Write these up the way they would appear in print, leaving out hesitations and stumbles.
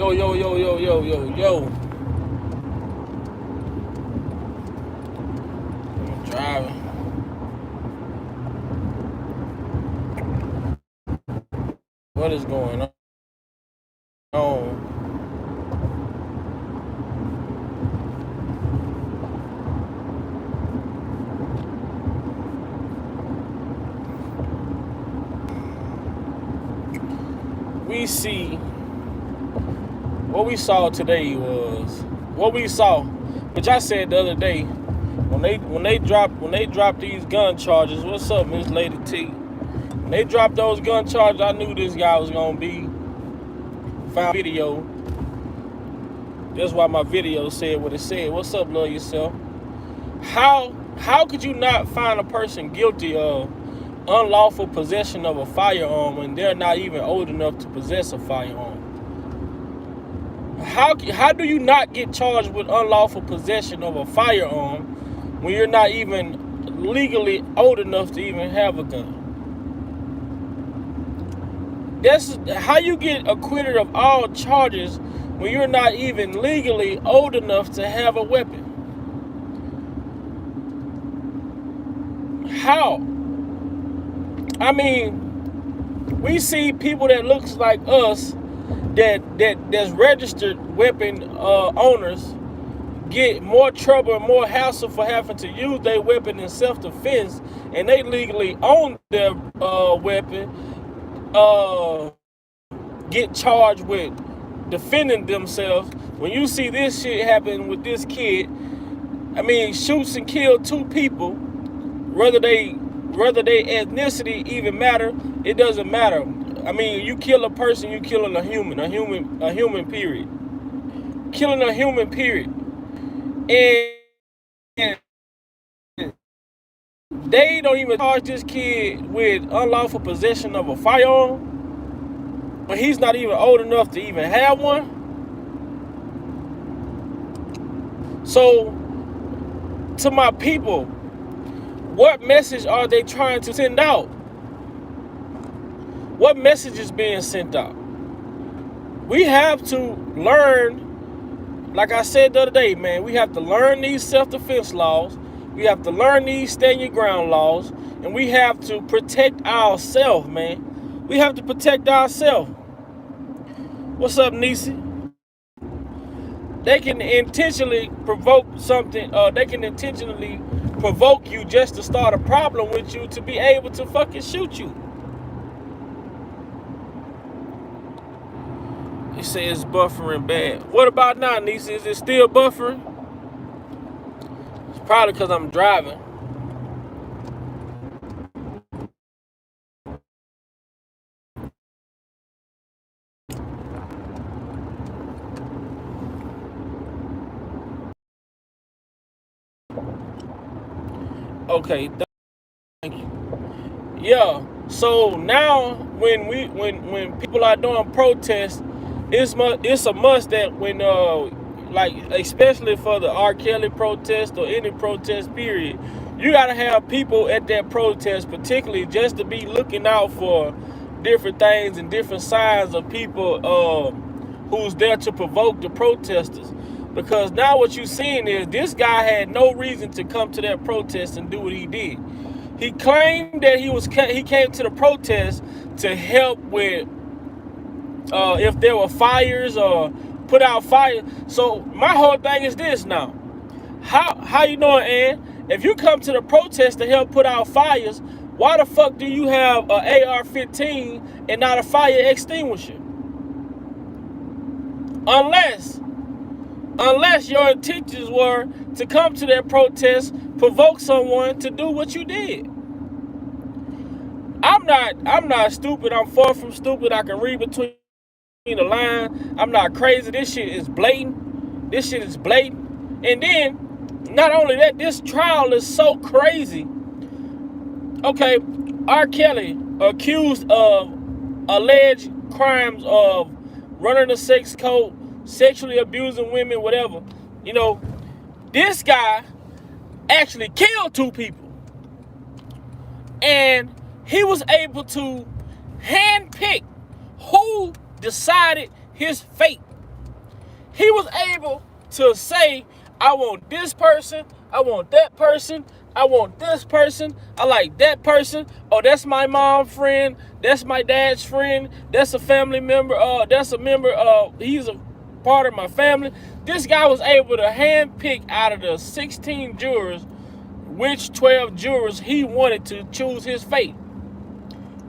Yo, yo, yo, yo, yo, yo, yo. I'm driving. What is going on? We see what we saw today was what we saw, which I said the other day when they dropped these gun charges. What's up, Miss Lady T? When they dropped those gun charges, I knew this guy was gonna be found video. That's why my video said what it said. What's up, love yourself? How could you not find a person guilty of unlawful possession of a firearm when they're not even old enough to possess a firearm? How do you not get charged with unlawful possession of a firearm when you're not even legally old enough to even have a gun? That's how you get acquitted of all charges when you're not even legally old enough to have a weapon. How? I mean, we see people that looks like us that's registered weapon owners get more trouble and more hassle for having to use their weapon in self-defense, and they legally own their weapon, get charged with defending themselves. When you see this shit happen with this kid, I mean, shoots and kill two people, whether they ethnicity even matter, it doesn't matter. I mean, you kill a person, you killing a human period. Killing a human period. And they don't even charge this kid with unlawful possession of a firearm, but he's not even old enough to even have one. So, to my people, what message are they trying to send out? What message is being sent out? We have to learn, like I said the other day, man, we have to learn these self-defense laws. We have to learn these stand your ground laws. And we have to protect ourselves, man. We have to protect ourselves. What's up, Nisi? They can intentionally provoke something, they can intentionally provoke you just to start a problem with you to be able to fucking shoot you. It says buffering bad. What about now, Nisi? Is it still buffering? It's probably because I'm driving. Okay, thank you. Yeah. So now, when people are doing protests, it's a must that when like especially for the R. Kelly protest or any protest period, you gotta have people at that protest, particularly just to be looking out for different things and different signs of people who's there to provoke the protesters. Because now what you're seeing is this guy had no reason to come to that protest and do what he did. He claimed that he came to the protest to help with if there were fires or put out fire. So my whole thing is this now. How you doing, Ann? If you come to the protest to help put out fires, why the fuck do you have an AR-15 and not a fire extinguisher? Unless your intentions were to come to that protest, provoke someone to do what you did. I'm not stupid. I'm far from stupid. I can read between the line. I'm not crazy. This shit is blatant. This shit is blatant. And then, not only that, this trial is so crazy. Okay, R. Kelly accused of alleged crimes of running a sex cult, sexually abusing women, whatever. You know, this guy actually killed two people. And he was able to handpick who decided his fate. He was able to say, I want this person, I want that person, I want this person, I like that person. Oh, that's my mom's friend, that's my dad's friend, that's a family member, that's a member, he's a part of my family. This guy was able to handpick out of the 16 jurors which 12 jurors he wanted to choose his fate.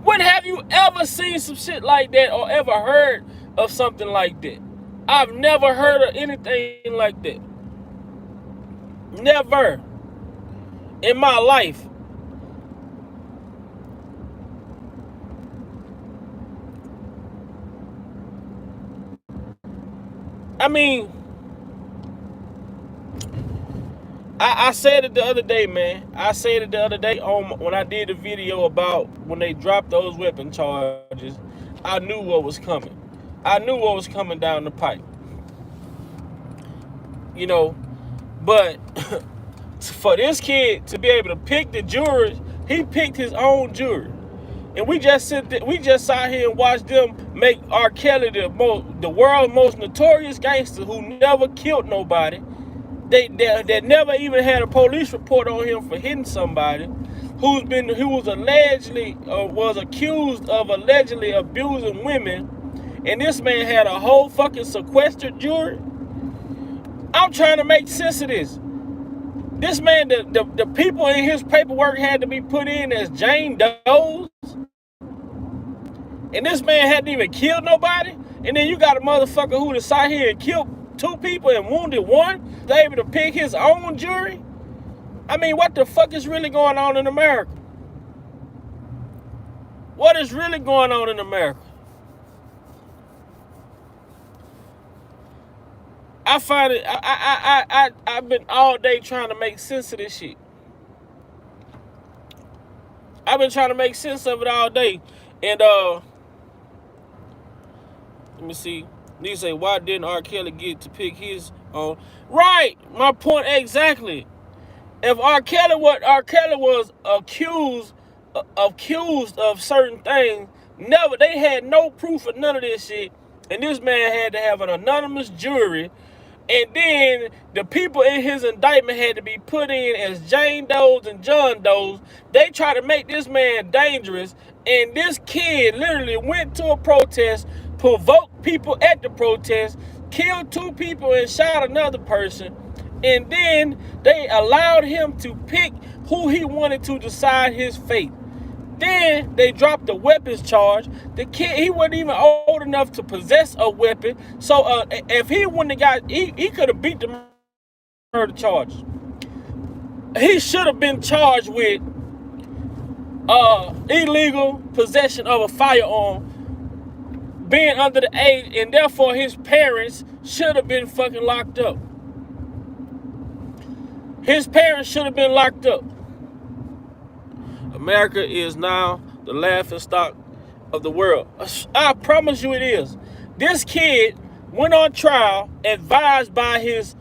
When have you ever seen some shit like that or ever heard of something like that? I've never heard of anything like that. Never in my life. I mean, I said it the other day, man. I said it the other day when I did the video about when they dropped those weapon charges. I knew what was coming. I knew what was coming down the pipe. You know, but for this kid to be able to pick the jurors, he picked his own jury. And we just sat here and watched them make R. Kelly the world's most notorious gangster who never killed nobody. They never even had a police report on him for hitting somebody, who was accused of allegedly abusing women, and this man had a whole fucking sequestered jury. I'm trying to make sense of this. This man, the people in his paperwork had to be put in as Jane Doe's, and this man hadn't even killed nobody. And then you got a motherfucker who decided here and killed 2 people and wounded 1, was able to pick his own jury. I mean, what the fuck is really going on in America? What is really going on in America? I find it, I've been all day trying to make sense of this shit. I've been trying to make sense of it all day. And let me see. You say, why didn't R. Kelly get to pick his own? Right, my point exactly. If R. Kelly was accused of certain things, they had no proof of none of this shit, and this man had to have an anonymous jury, and then the people in his indictment had to be put in as Jane Doe's and John Doe's. They tried to make this man dangerous, and this kid literally went to a protest, provoked people at the protest, killed 2 people and shot another person, and then they allowed him to pick who he wanted to decide his fate. Then they dropped the weapons charge. The kid, he wasn't even old enough to possess a weapon. So if he wouldn't have got, he could have beat the murder charge. He should have been charged with illegal possession of a firearm, being under the age, and therefore his parents should have been fucking locked up. His parents should have been locked up. America is now the laughingstock of the world. I promise you it is. This kid went on trial, advised by his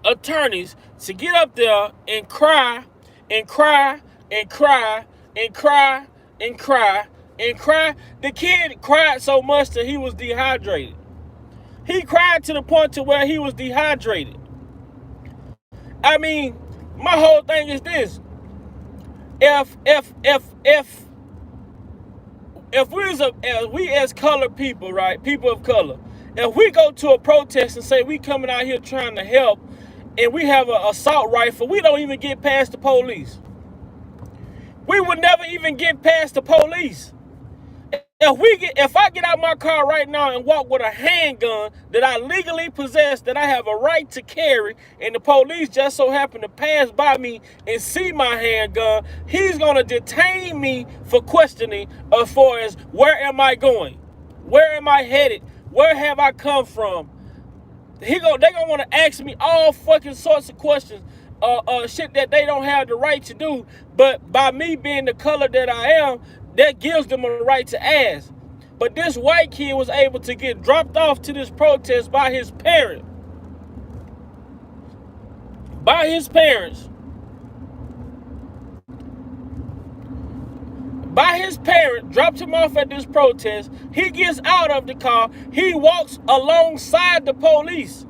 attorneys to get up there and cry and cry and cry and cry and cry and cry. The kid cried so much that he was dehydrated. He cried to the point to where he was dehydrated. I mean, my whole thing is this. If we as colored people, right, people of color, if we go to a protest and say we coming out here trying to help, and we have an assault rifle, we don't even get past the police. We would never even get past the police. If I get out my car right now and walk with a handgun that I legally possess, that I have a right to carry, and the police just so happen to pass by me and see my handgun, he's gonna detain me for questioning as far as where am I going? Where am I headed? Where have I come from? They gonna want to ask me all fucking sorts of questions, shit that they don't have the right to do. But by me being the color that I am, that gives them a right to ask. But this white kid was able to get dropped off to this protest by his parents. by his parent, dropped him off at this protest. He gets out of the car. He walks alongside the police.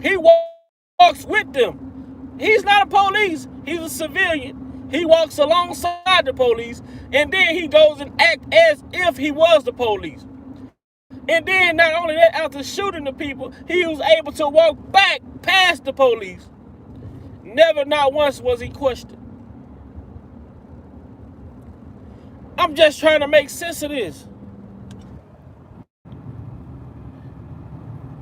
He walks with them. He's not a police. He's a civilian. He walks alongside the police, and then he goes and acts as if he was the police. And then not only that, after shooting the people, he was able to walk back past the police. Never, not once was he questioned. I'm just trying to make sense of this.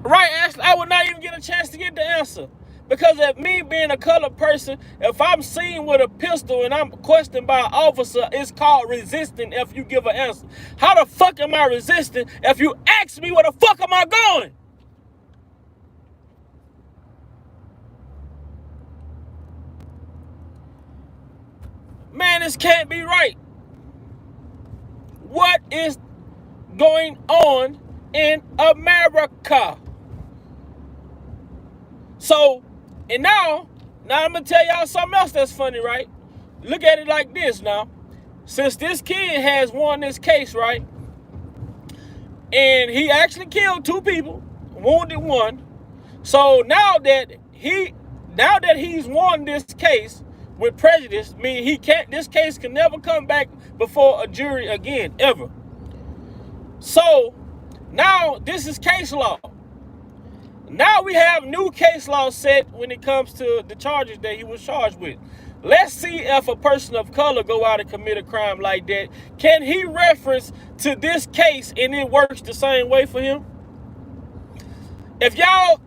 Right, Ashley, I would not even get a chance to get the answer. Because of me being a colored person, if I'm seen with a pistol and I'm questioned by an officer, it's called resisting if you give an answer. How the fuck am I resisting if you ask me where the fuck am I going? Man, this can't be right. What is going on in America? So, and now I'm going to tell y'all something else that's funny, right? Look at it like this now. Since this kid has won this case, right? And he actually killed 2 people, wounded 1. So now that he's won this case with prejudice, meaning this case can never come back before a jury again, ever. So now this is case law. Now we have new case law set when it comes to the charges that he was charged with. Let's see if a person of color go out and commit a crime like that. Can he reference to this case and it works the same way for him? If y'all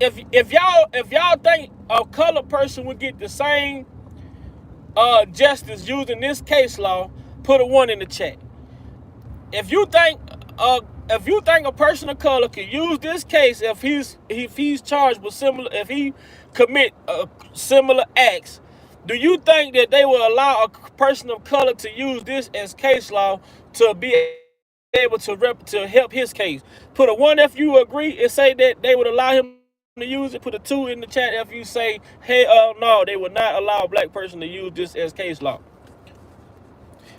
think a colored person would get the same justice using this case law, put a 1 in the chat. If you think a person of color could use this case if he's charged with if he commit similar acts, do you think that they will allow a person of color to use this as case law to be able to help his case? Put a 1 if you agree and say that they would allow him to use it. Put a 2 in the chat if you say, hey, no, they would not allow a black person to use this as case law.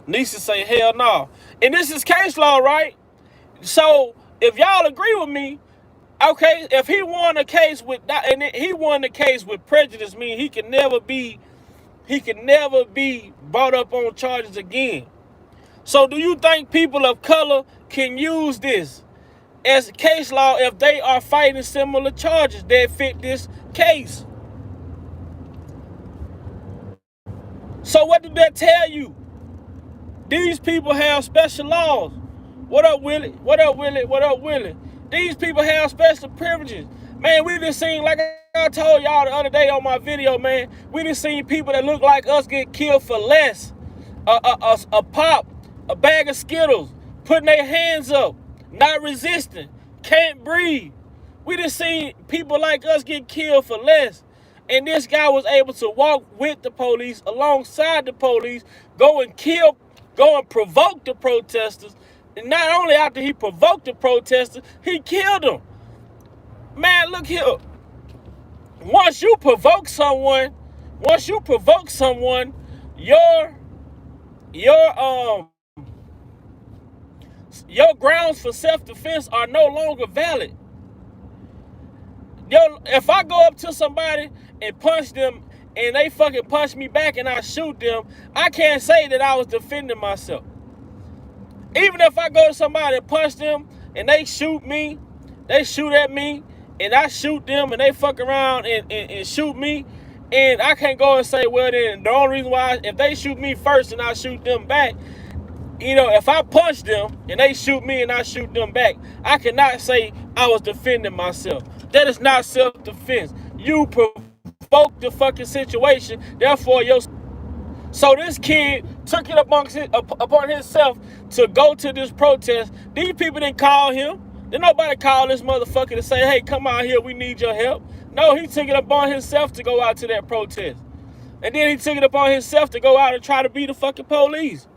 Nisha say, hell no. And this is case law, right? So if y'all agree with me, okay, if he won a case with prejudice, meaning he can never be brought up on charges again. So do you think people of color can use this as case law if they are fighting similar charges that fit this case? So what did that tell you? These people have special laws. What up, Willie? What up, Willie? What up, Willie? These people have special privileges. Man, we just seen, like I told y'all the other day on my video, man, we just seen people that look like us get killed for less. A pop, a bag of Skittles, putting their hands up, not resisting, can't breathe. We just seen people like us get killed for less. And this guy was able to walk with the police, alongside the police, go and provoke the protesters. And not only after he provoked the protesters, he killed them. Man, look here. Once you provoke someone, your grounds for self-defense are no longer valid. If I go up to somebody and punch them and they fucking punch me back and I shoot them, I can't say that I was defending myself. Even if I go to somebody and punch them and they shoot at me, and I shoot them and they fuck around and shoot me, and I can't go and say, well then, the only reason why, if they shoot me first and I shoot them back, if I punch them and they shoot me and I shoot them back, I cannot say I was defending myself. That is not self-defense. You provoked the fucking situation, therefore So this kid took it upon himself to go to this protest. These people didn't call him. Did nobody call this motherfucker to say, hey, come out here, we need your help? No, he took it upon himself to go out to that protest. And then he took it upon himself to go out and try to be the fucking police.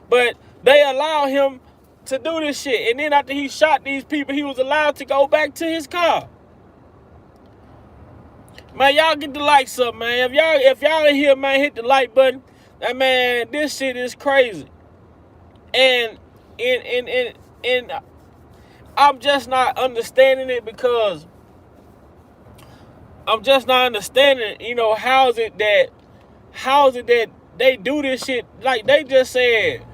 But they allowed him to do this shit. And then after he shot these people, he was allowed to go back to his car. Man, y'all get the likes up, man. If y'all in here, man, hit the like button. And man, this shit is crazy. And and I'm just not understanding it, because I'm just not understanding, how is it that they do this shit? Like they just said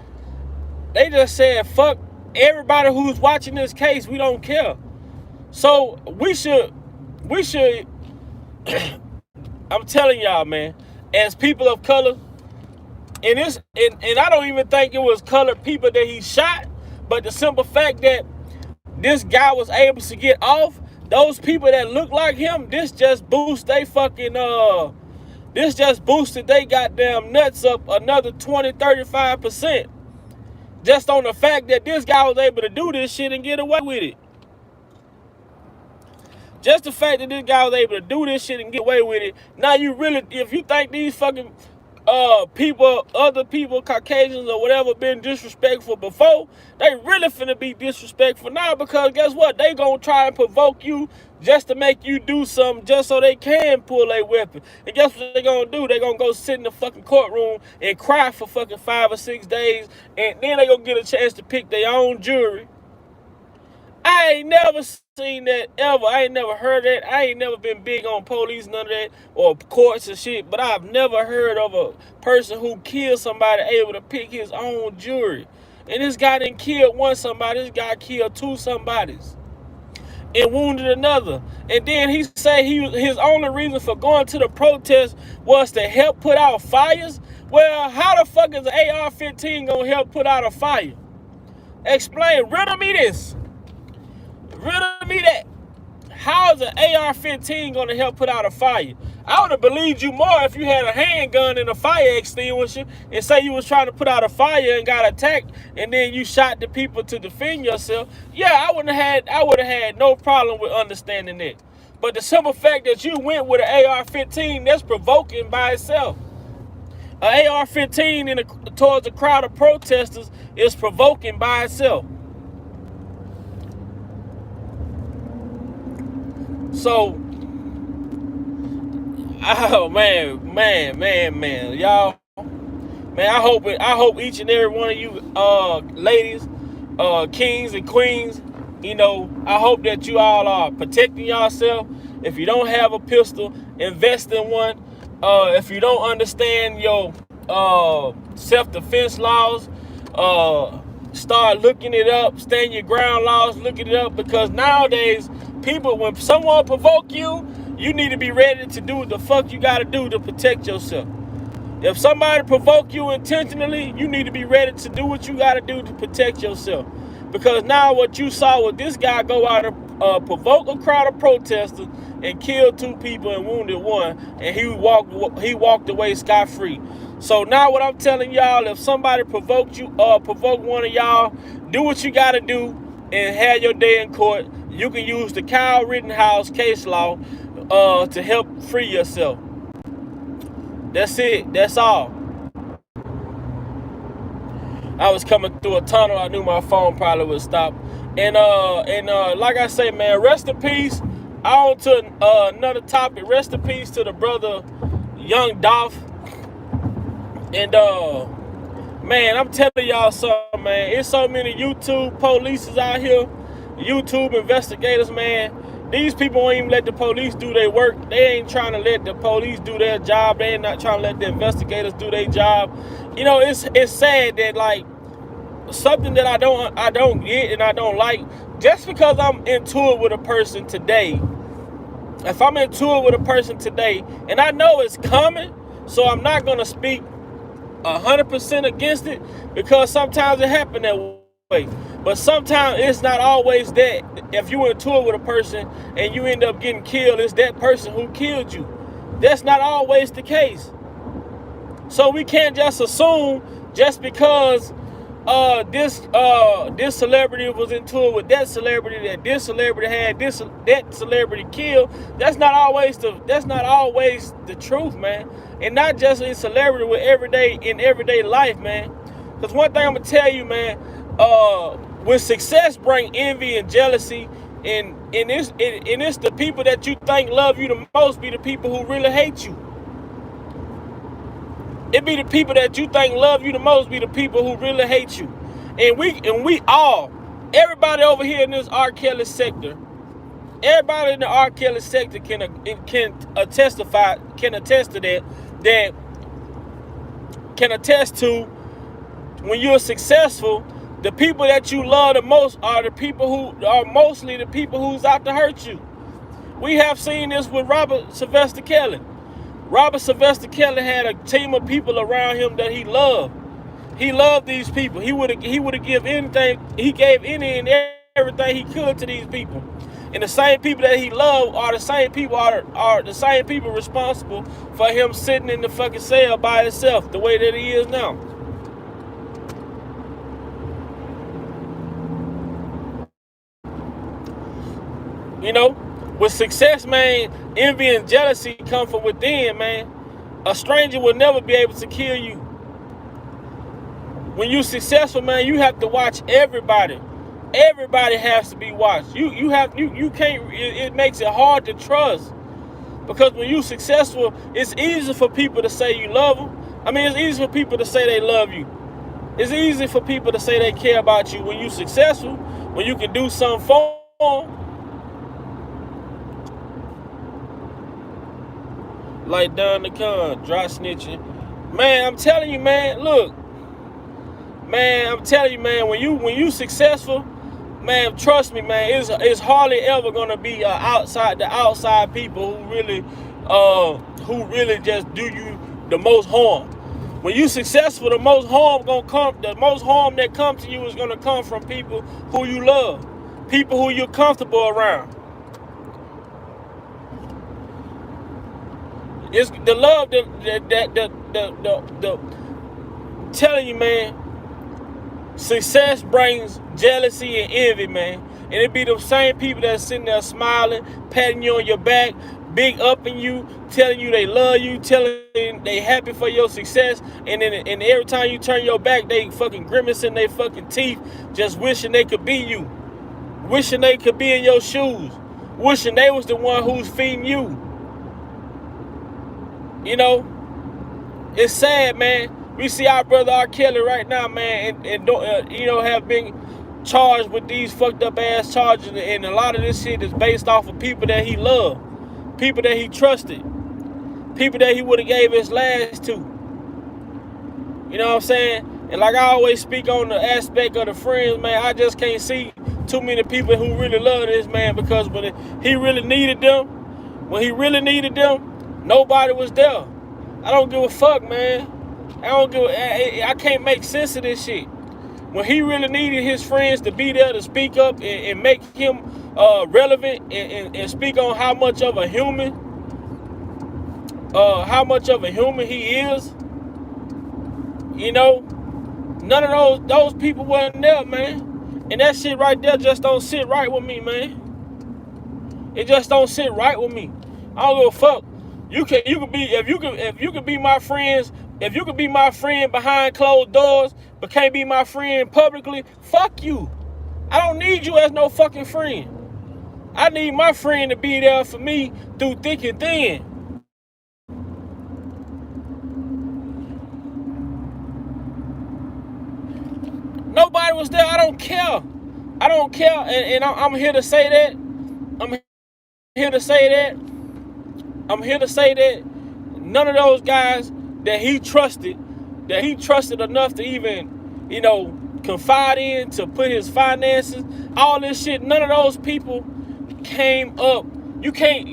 fuck everybody who's watching this case. We don't care. So we should I'm telling y'all, man, as people of color, and I don't even think it was colored people that he shot, but the simple fact that this guy was able to get off, those people that look like him, this just boosted they goddamn nuts up another 20-35%. Just on the fact that this guy was able to do this shit and get away with it. Just the fact that this guy was able to do this shit and get away with it. Now you really, if you think these fucking other people, Caucasians or whatever, been disrespectful before, they really finna be disrespectful now, because guess what? They gonna try and provoke you just to make you do something, just so they can pull a weapon. And guess what they gonna do? They gonna go sit in the fucking courtroom and cry for fucking 5 or 6 days, and then they gonna get a chance to pick their own jury. I ain't never seen that ever. I ain't never heard that. I ain't never been big on police, none of that, or courts and shit. But I've never heard of a person who killed somebody able to pick his own jury. And this guy didn't kill one somebody. This guy killed 2 somebodies and wounded another. And then he said his only reason for going to the protest was to help put out fires. Well, how the fuck is an AR-15 gonna help put out a fire? Explain. Riddle me this. Riddle me that. How is an AR-15 going to help put out a fire? I would have believed you more if you had a handgun and a fire extinguisher and say you was trying to put out a fire and got attacked and then you shot the people to defend yourself. Yeah, I would have had no problem with understanding that. But the simple fact that you went with an AR-15, that's provoking by itself. An AR-15 towards a crowd of protesters is provoking by itself. So, oh man, y'all, man, I hope each and every one of you, ladies, kings and queens, I hope that you all are protecting yourself. If you don't have a pistol, invest in one. If you don't understand your self-defense laws, start looking it up. Stand your ground laws, looking it up, because nowadays, people, when someone provoke you, you need to be ready to do what the fuck you gotta do to protect yourself. If somebody provoke you intentionally, you need to be ready to do what you gotta do to protect yourself. Because now what you saw was this guy go out and provoke a crowd of protesters and kill 2 people and wounded 1, and he walked away scot-free. So now what I'm telling y'all, if somebody provoke one of y'all, do what you gotta do and have your day in court. You can use the Kyle Rittenhouse case law to help free yourself. That's it. That's all. I was coming through a tunnel. I knew my phone probably would stop. And like I say, man, rest in peace. On to another topic. Rest in peace to the brother Young Dolph. And man, I'm telling y'all something, man. It's so many YouTube polices out here. YouTube investigators, man. These people won't even let the police do their work. They ain't trying to let the police do their job. They ain't not trying to let the investigators do their job. It's sad that, like, something that I don't get and I don't like, just because I'm into it with a person today. If I'm into it with a person today, and I know it's coming, so I'm not gonna speak 100% against it, because sometimes it happens that way. But sometimes it's not always that. If you into it with a person and you end up getting killed, it's that person who killed you. That's not always the case. So we can't just assume just because this celebrity was into it with that celebrity, that this celebrity had that celebrity killed. That's not always the truth, man. And not just in celebrity, with everyday life, man. Because one thing I'm gonna tell you, man, when success bring envy and jealousy, and it's the people that you think love you the most be the people who really hate you. It be the people that you think love you the most be the people who really hate you. And we all, everybody over here in this R. Kelly sector, everybody in the R. Kelly sector can attest to that, can attest to when you're successful, the people that you love the most are the people who are mostly the people who's out to hurt you. We have seen this with Robert Sylvester Kelly. Robert Sylvester Kelly had a team of people around him that he loved. He loved these people. He would have give anything. He gave any and everything he could to these people. And the same people that he loved are the same people responsible for him sitting in the fucking cell by himself the way that he is now. You know, with success, man, envy and jealousy come from within, man. A stranger will never be able to kill you. When you're successful, man, you have to watch everybody. Everybody has to be watched. You can't. It makes it hard to trust, because when you're successful, it's easy for people to say you love them. I mean, it's easy for people to say they love you. It's easy for people to say they care about you when you're successful, when you can do something for them. Like Don the Con, dry snitching. Man, I'm telling you, man, look. Man, I'm telling you, man, when you successful, man, trust me, man, it's hardly ever gonna be the outside people who really just do you the most harm. When you successful, the most harm that come to you is gonna come from people who you love, people who you're comfortable around. It's the love that telling you, man. Success brings jealousy and envy, man. And it be the same people that are sitting there smiling, patting you on your back, big upping you, telling you they love you, telling you they happy for your success. And every time you turn your back, they fucking grimacing their fucking teeth, just wishing they could be you. Wishing they could be in your shoes. Wishing they was the one who's feeding you. You know, it's sad, man. We see our brother R. Kelly right now, man, and have been charged with these fucked up ass charges, and a lot of this shit is based off of people that he loved, people that he trusted, people that he would have gave his last to. You know what I'm saying? And like I always speak on the aspect of the friends, man, I just can't see too many people who really love this man, because when he really needed them, nobody was there. I don't give a fuck, man. I can't make sense of this shit. When he really needed his friends to be there to speak up and make him relevant and speak on how much of a human he is, you know, none of those people wasn't there, man. And that shit right there just don't sit right with me, man. It just don't sit right with me. I don't give a fuck. If you could be my friends. If you could be my friend behind closed doors, but can't be my friend publicly, fuck you. I don't need you as no fucking friend. I need my friend to be there for me through thick and thin. Nobody was there. I don't care. And I'm here to say that. I'm here to say that none of those guys that he trusted enough to even, confide in, to put his finances, all this shit, none of those people came up. You can't,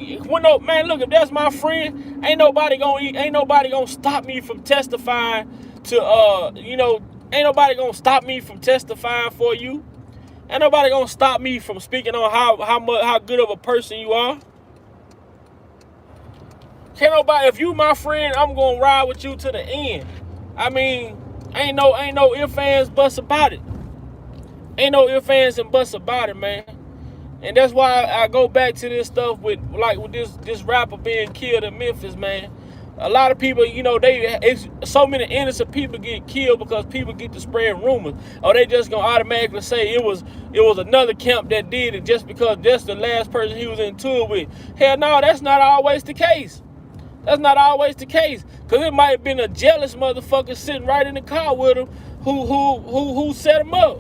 man, look, if that's my friend, ain't nobody gonna stop me from testifying to, ain't nobody gonna stop me from testifying for you. Ain't nobody gonna stop me from speaking on how good of a person you are. Can't nobody, if you my friend, I'm gonna ride with you to the end. I mean, ain't no ifs, ands, buts about it. Ain't no ifs, ands, and buts about it, man. And that's why I go back to this stuff with this rapper being killed in Memphis, man. A lot of people, so many innocent people get killed because people get to spread rumors, or they just gonna automatically say it was another camp that did it just because that's the last person he was in tour with. Hell no, that's not always the case. That's not always the case, because it might have been a jealous motherfucker sitting right in the car with him who set him up?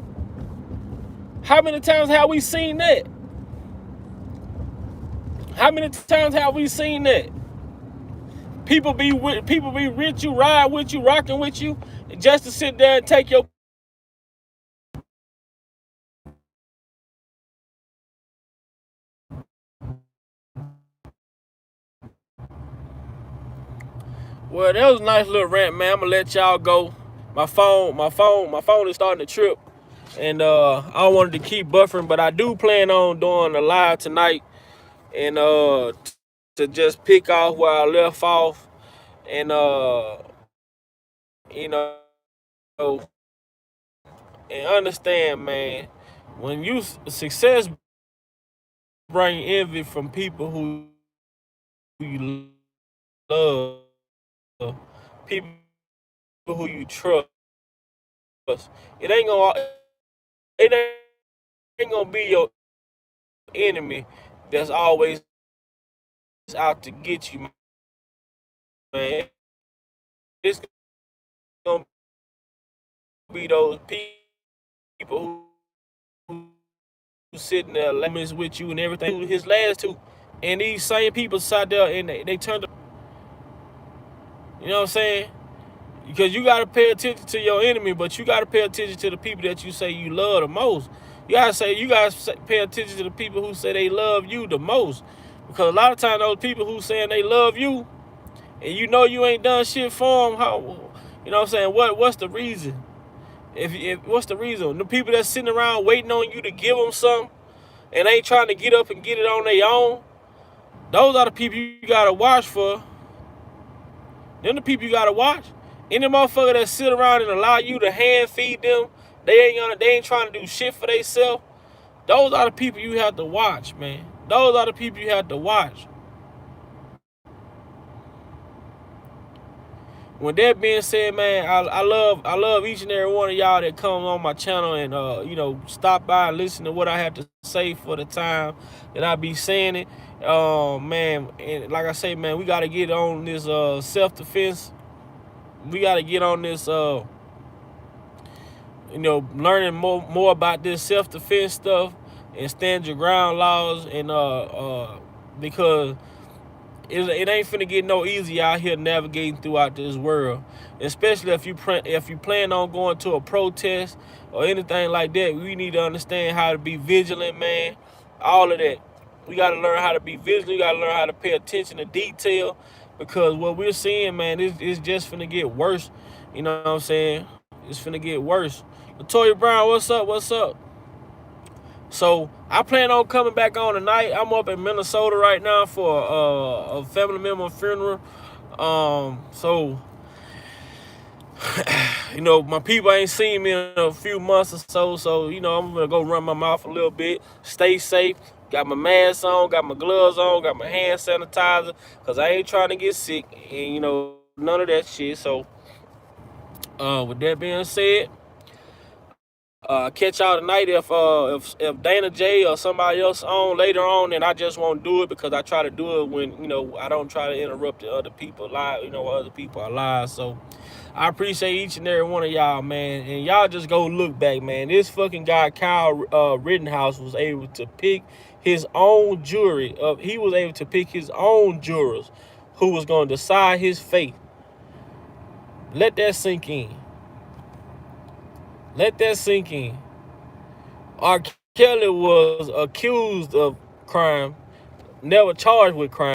How many times have we seen that? How many times have we seen that? People be with you, ride with you, rocking with you, just to sit there and take your. Well, that was a nice little rant, man. I'm gonna let y'all go. My phone is starting to trip, and I wanted to keep buffering, but I do plan on doing a live tonight, and to just pick off where I left off, and you know, and understand, man, when you success bring envy from people who you love, people who you trust. It ain't gonna be your enemy that's always out to get you, man. It's gonna be those people who sitting there lemons with you and everything. His last two, and these same people sat there and they turned. You know what I'm saying? Because you gotta pay attention to your enemy, but you gotta pay attention to the people that you say you love the most. You gotta pay attention to the people who say they love you the most. Because a lot of times those people who saying they love you, and you know you ain't done shit for them, you know what I'm saying? What's the reason? If what's the reason? The people that's sitting around waiting on you to give them something, and ain't trying to get up and get it on their own, those are the people you gotta watch for. Them the people you gotta watch. Any motherfucker that sit around and allow you to hand feed them, they ain't trying to do shit for themselves. Those are the people you have to watch, man. Those are the people you have to watch. When that being said, man, I love each and every one of y'all that come on my channel and stop by and listen to what I have to say for the time that I be saying it. Man, and like I say, man, we gotta get on this self-defense. We gotta get on this learning more about this self-defense stuff and stand your ground laws, and because it ain't finna get no easy out here navigating throughout this world, especially if you plan on going to a protest or anything like that. We need to understand how to be vigilant, man. All of that. We gotta learn how to be vigilant. We gotta learn how to pay attention to detail, because what we're seeing, man, is just finna get worse. You know what I'm saying? It's finna get worse. Latoya Brown, what's up? What's up? So I plan on coming back on tonight. I'm up in Minnesota right now for a family member funeral. So my people ain't seen me in a few months or so. So I'm gonna go run my mouth a little bit. Stay safe. Got my mask on, got my gloves on, got my hand sanitizer, cause I ain't trying to get sick, and none of that shit. So with that being said, catch y'all tonight. If Dana J or somebody else on later on, and I just won't do it, because I try to do it when I don't try to interrupt the other people live. Other people are live. So I appreciate each and every one of y'all, man. And y'all just go look back, man. This fucking guy Kyle Rittenhouse was able to pick his own jury. He was able to pick his own jurors who was going to decide his fate. Let that sink in. Let that sink in. R. Kelly was accused of crime, never charged with crime.